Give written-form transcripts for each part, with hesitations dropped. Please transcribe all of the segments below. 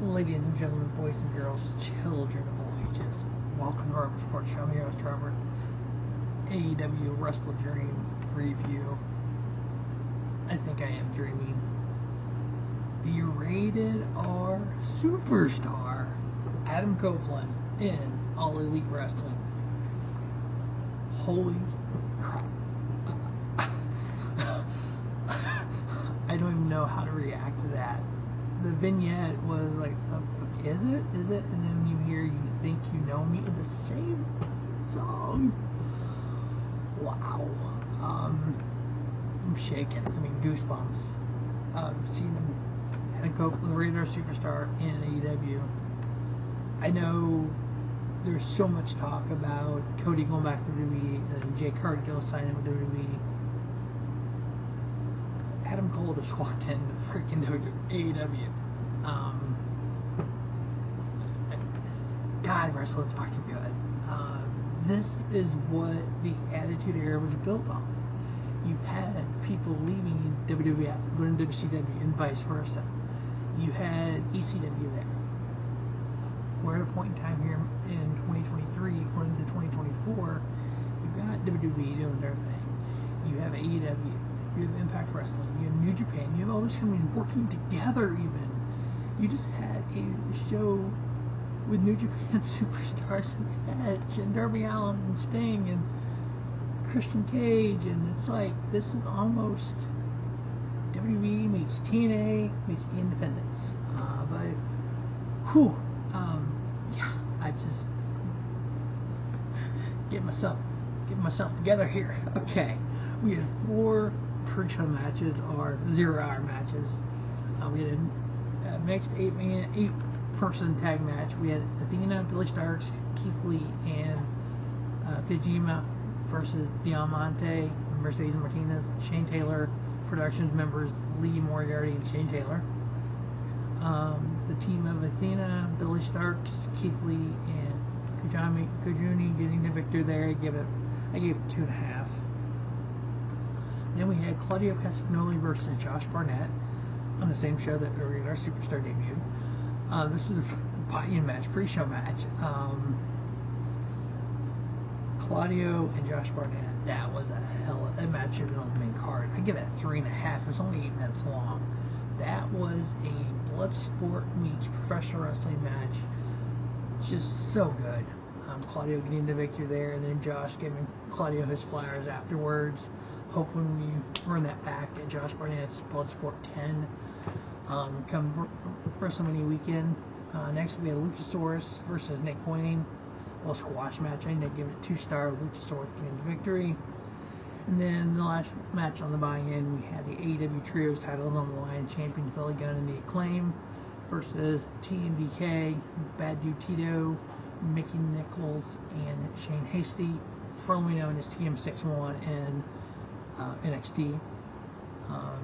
Ladies and gentlemen, boys and girls, children of all ages, welcome to our sports show. I'm your host, Robert. AEW WrestleDream review. I think I am dreaming. The rated R superstar, Adam Copeland, in All Elite Wrestling. Holy crap. I don't even know how to react to that. The vignette was like, is it? And then you hear You Think You Know Me in the same song. Wow. I'm shaking. I mean, goosebumps. Seeing him and go for the radar superstar in AEW. I know there's so much talk about Cody going back to WWE and Jake Cargill signing with WWE. Adam Cole just walked into freaking AEW. God, wrestling's fucking good. This is what the Attitude Era was built on. You had people leaving WWF, going to WCW, and vice versa. You had ECW there. We're at a point in time here in 2023, going into 2024, you've got WWE doing their thing. You have AEW. You have Impact Wrestling, you have New Japan, you have all these companies working together even. You just had a show with New Japan superstars and Edge and Darby Allin and Sting and Christian Cage, and it's like, this is almost WWE meets TNA meets the Independents. I just get myself together here. Okay, we had 4 pre-show matches, or 0-hour matches. We had a mixed 8-person tag match. We had Athena, Billie, Starkz, Keith Lee, and Kojima versus Diamante, Mercedes Martinez, Shane Taylor, Productions members Lee, Moriarty, and Shane Taylor. The team of Athena, Billie, Starkz, Keith Lee, and Kojuni getting the victory there. I gave it 2.5. Then we had Claudio Castagnoli versus Josh Barnett on the same show that our superstar debuted. This was a buy-in match, pre-show match. Claudio and Josh Barnett, that was that match should have been on the main card. I give it 3.5. It was only 8 minutes long. That was a blood sport meets professional wrestling match. Just so good. Claudio getting the victory there, and then Josh giving Claudio his flowers afterwards. Hoping we run that back at Josh Barnett's Bloodsport 10 come WrestleMania weekend. Next we had Luchasaurus versus Nick Wayne. A little squash match. I ended up giving it 2-star. Luchasaurus getting the victory. And then the last match on the buy-in, we had the AEW Trios titles on the line. Champion Billie, Gunn, and the Acclaimed versus TMDK, Bad Dude Tito, Mickey Nicholls, and Shane Haste, formerly known as TM61 and NXT.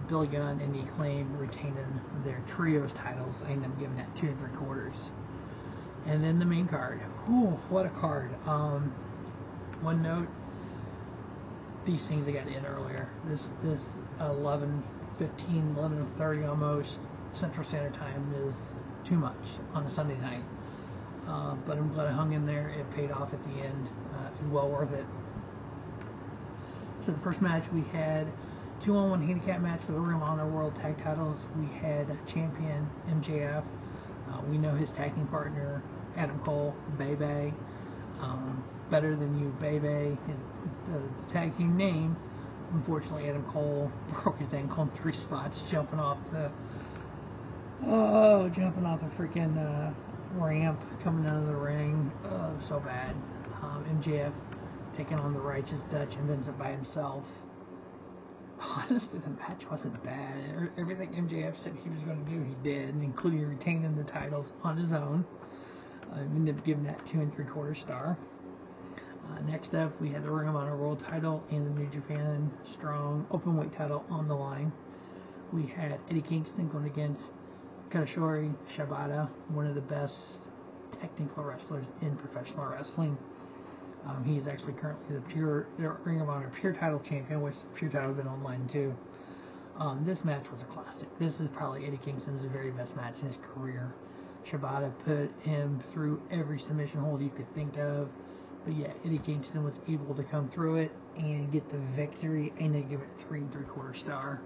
Billie Gunn and the Acclaimed retaining their Trios titles. I ended up giving that 2 3/4. And then the main card. Ooh, what a card. One note, these things I got in earlier. This 11:15, 11:30 almost Central Standard Time is too much on a Sunday night. But I'm glad I hung in there. It paid off at the end. It was well worth it. So the first match we had 2-on-1 handicap match for the Ring of Honor World Tag Titles. We had champion MJF. We know his tag team partner Adam Cole, Bebe. Better Than You, Bebe. The tag team name. Unfortunately, Adam Cole broke his ankle in 3 spots jumping off the freaking ramp coming out of the ring. So bad. MJF taking on the Righteous Dutch and Vincent by himself. Honestly, the match wasn't bad. Everything MJF said he was going to do, he did, including retaining the titles on his own. I ended up giving that 2 3/4 star. Next up, we had the Ring of Honor World title and the New Japan Strong Openweight title on the line. We had Eddie Kingston going against Katsuyori Shibata, one of the best technical wrestlers in professional wrestling. He's actually currently the Ring of Honor Pure Title champion, which the Pure Title has been online too. This match was a classic. This is probably Eddie Kingston's very best match in his career. Shibata put him through every submission hold you could think of. But yeah, Eddie Kingston was able to come through it and get the victory, and they give it 3 3/4 star.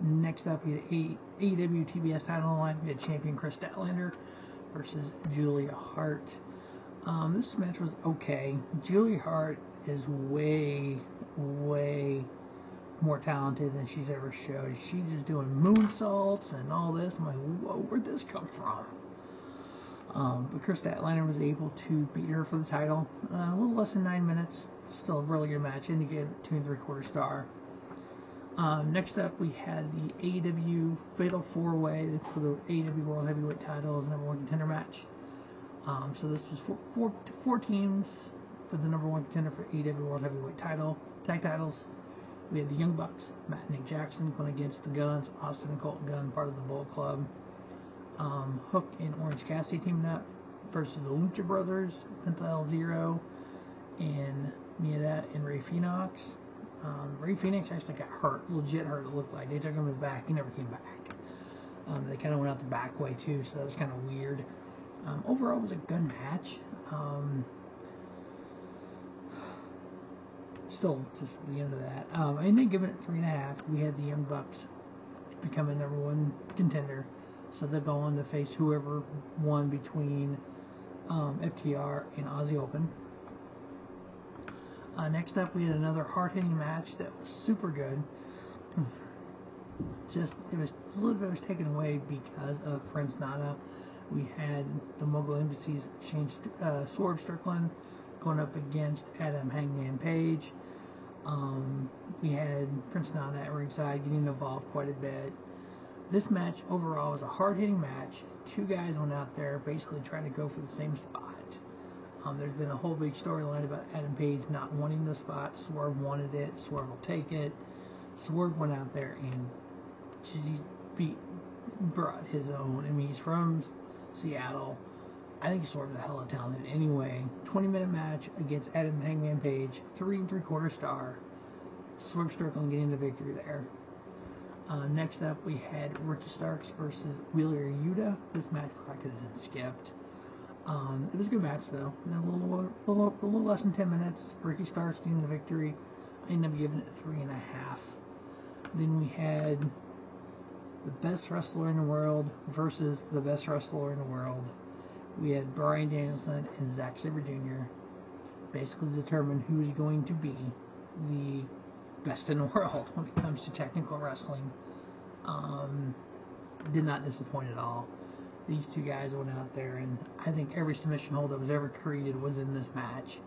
Next up, we had AEW TBS title line. We had champion Kris Statlander versus Julia Hart. This match was okay. Julia Hart is way more talented than she's ever showed. She's just doing moonsaults and all this. I'm like, whoa, where'd this come from? But Kris Statlander was able to beat her for the title. A little less than 9 minutes. Still a really good match. And to give it 2 3/4 star. Next up, we had the AEW Fatal 4-Way for the AEW World Heavyweight Titles #1 contender match. So this was four teams for the #1 contender for AEW World Heavyweight tag titles. We had the Young Bucks, Matt and Nick Jackson, going against the Guns, Austin and Colton Gunn, part of the Bullet Club. Hook and Orange Cassidy teaming up versus the Lucha Brothers, Penta El Zero, and Mia and Ray Phoenix. Ray Phoenix actually got hurt, legit hurt it looked like. They took him to the back, he never came back. They kind of went out the back way too, so that was kind of weird. Overall, it was a good match. Still, just the end of that. I didn't give it 3.5. We had the Young Bucks become a #1 contender, so they'll go on to face whoever won between FTR and Aussie Open. Next up, we had another hard-hitting match that was super good. Just it was a little bit was taken away because of Prince Nana. We had the Mogul Embassy's Swerve Strickland going up against Adam Hangman Page. We had Prince Nana at ringside getting involved quite a bit. This match overall was a hard-hitting match. Two guys went out there basically trying to go for the same spot. There's been a whole big storyline about Adam Page not wanting the spot. Swerve wanted it. Swerve will take it. Swerve went out there and brought his own. I mean, he's from Seattle. I think Swerve's a hella talented. Anyway, 20-minute match against Adam Hangman Page, 3 3/4 star. Swerve Strickland getting the victory there. Next up, we had Ricky Starkz versus Wheeler Yuta. This match probably could have been skipped. It was a good match though. A little less than 10 minutes. Ricky Starkz getting the victory. I ended up giving it 3.5. Then we had the best wrestler in the world versus the best wrestler in the world. We had Bryan Danielson and Zack Sabre Jr. basically determine who's going to be the best in the world when it comes to technical wrestling. Did not disappoint at all. These two guys went out there, and I think every submission hold that was ever created was in this match.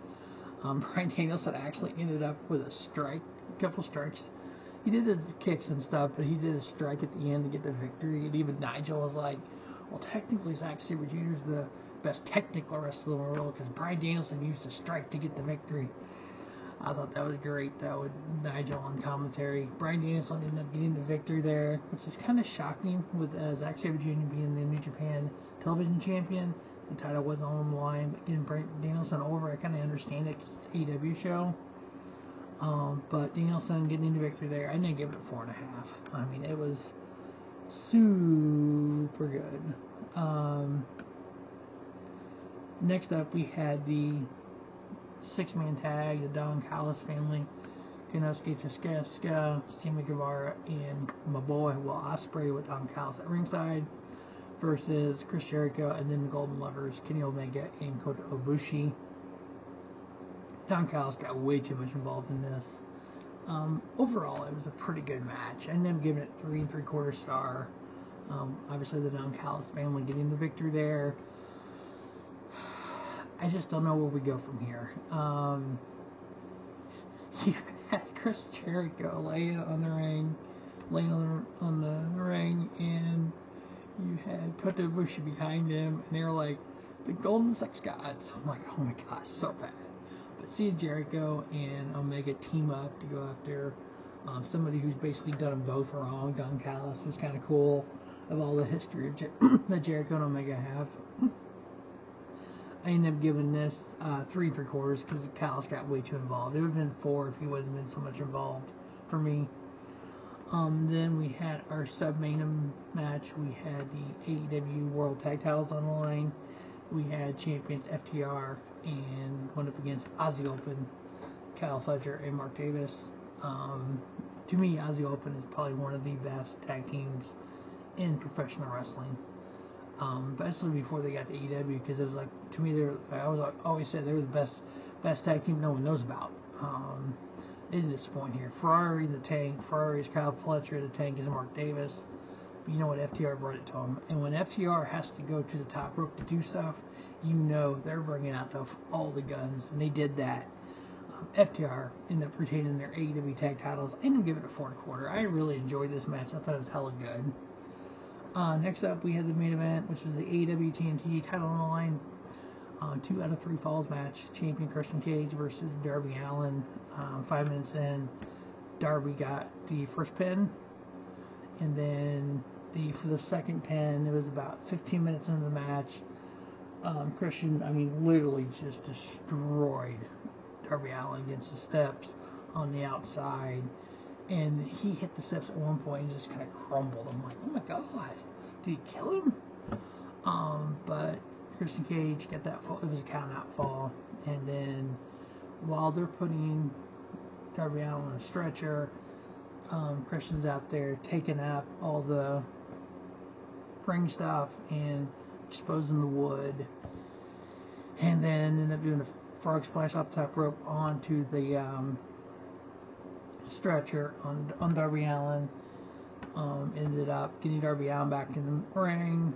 Bryan Danielson actually ended up with a couple strikes. He did his kicks and stuff, but he did a strike at the end to get the victory. And even Nigel was like, well, technically Zack Sabre Jr. is the best technical wrestler in the world because Bryan Danielson used a strike to get the victory. I thought that was great. That with Nigel on commentary. Bryan Danielson ended up getting the victory there, which is kind of shocking with Zack Sabre Jr. being the New Japan Television Champion. The title was on the line, but getting Bryan Danielson over, I kind of understand it because it's an AEW show. But Danielson getting the victory there, I didn't give it a 4.5. I mean, it was super good. Next up, we had the 6-man tag, the Don Callis family, Konosuke Takeshita, Sammy Guevara, and my boy Will Ospreay with Don Callis at ringside versus Chris Jericho and then the Golden Lovers, Kenny Omega and Kota Ibushi. Don Callis got way too much involved in this. Overall, it was a pretty good match. I ended up giving it 3 3/4 star. Obviously, the Don Callis family getting the victory there. I just don't know where we go from here. You had Chris Jericho laying on the ring, and you had Kota Ibushi behind him, and they were like the Golden Sex Gods. I'm like, oh my gosh, so bad. But seeing Jericho and Omega team up to go after somebody who's basically done them both wrong, Don Callis, was kind of cool. Of all the history of that Jericho and Omega have. I ended up giving this 3 3/4 because Callis got way too involved. It would have been 4 if he wouldn't have been so much involved for me. Then we had our sub-main match match, we had the AEW World Tag Titles on the line. We had champions FTR and going up against Aussie Open, Kyle Fletcher and Mark Davis. To me, Aussie Open is probably one of the best tag teams in professional wrestling. Especially before they got to AEW, because it was like, to me, always said they were the best tag team no one knows about. They didn't disappoint here. Ferrari the Tank. Ferrari is Kyle Fletcher. The Tank is Mark Davis. But you know what? FTR brought it to them. And when FTR has to go to the top rope to do stuff, you know they're bringing out all the guns. And they did that. FTR ended up retaining their AEW tag titles. I didn't give it a 4.25. I really enjoyed this match. I thought it was hella good. Next up, we had the main event, which was the AEW TNT title on the line. 2 out of 3 falls match. Champion Christian Cage versus Darby Allin. 5 minutes in, Darby got the first pin. And then for the second pin, it was about 15 minutes into the match. Christian, literally just destroyed Darby Allin against the steps on the outside. And he hit the steps at one point and just kind of crumbled. I'm like, oh my god, did he kill him? But Christian Cage got that fall. It was a count-out fall. And then while they're putting Darby Allin on a stretcher, Christian's out there taking up all the ring stuff and exposing the wood. And then ended up doing a frog splash off the top rope onto the stretcher on Darby Allin. Ended up getting Darby Allin back in the ring.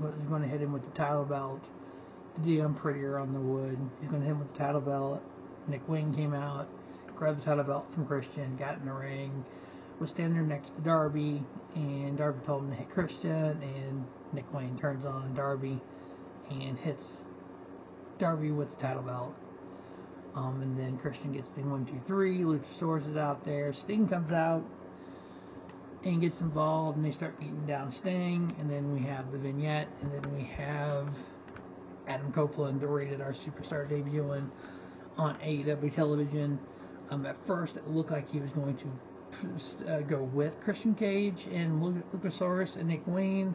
Was going to hit him with the title belt. Did the prettier on the wood. He's going to hit him with the title belt. Nick Wayne came out, grabbed the title belt from Christian, got in the ring, was standing there next to Darby, and Darby told him to hit Christian, and Nick Wayne turns on Darby and hits Darby with the title belt. And then Christian gets Sting 1, 2, 3. Luchasaurus is out there. Sting comes out and gets involved, and they start beating down Sting. And then we have the vignette, and then we have Adam Copeland, the Rated R Superstar, debuting on AEW television. At first, it looked like he was going to go with Christian Cage and Luchasaurus and Nick Wayne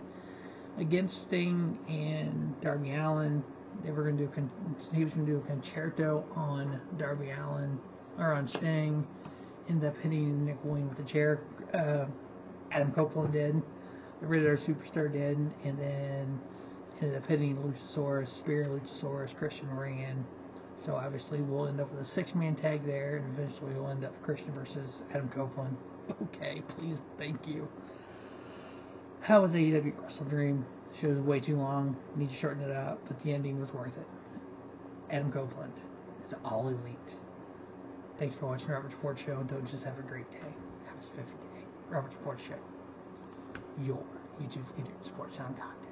against Sting and Darby Allin. He was going to do a concerto on Darby Allin, or on Sting. Ended up hitting Nick Wayne with the chair. Adam Copeland did. The Rated R Superstar did. And then ended up hitting Luchasaurus, Spear Luchasaurus, Christian ran. So obviously we'll end up with a 6-man tag there, and eventually we'll end up with Christian versus Adam Copeland. Okay, please, thank you. How was AEW WrestleDream? The show was way too long. Need to shorten it up, but the ending was worth it. Adam Copeland is all elite. Thanks for watching Robert Sports Show, and don't just have a great day. Have a spiffy day. Robert Sports Show, your YouTube featured sports sound content.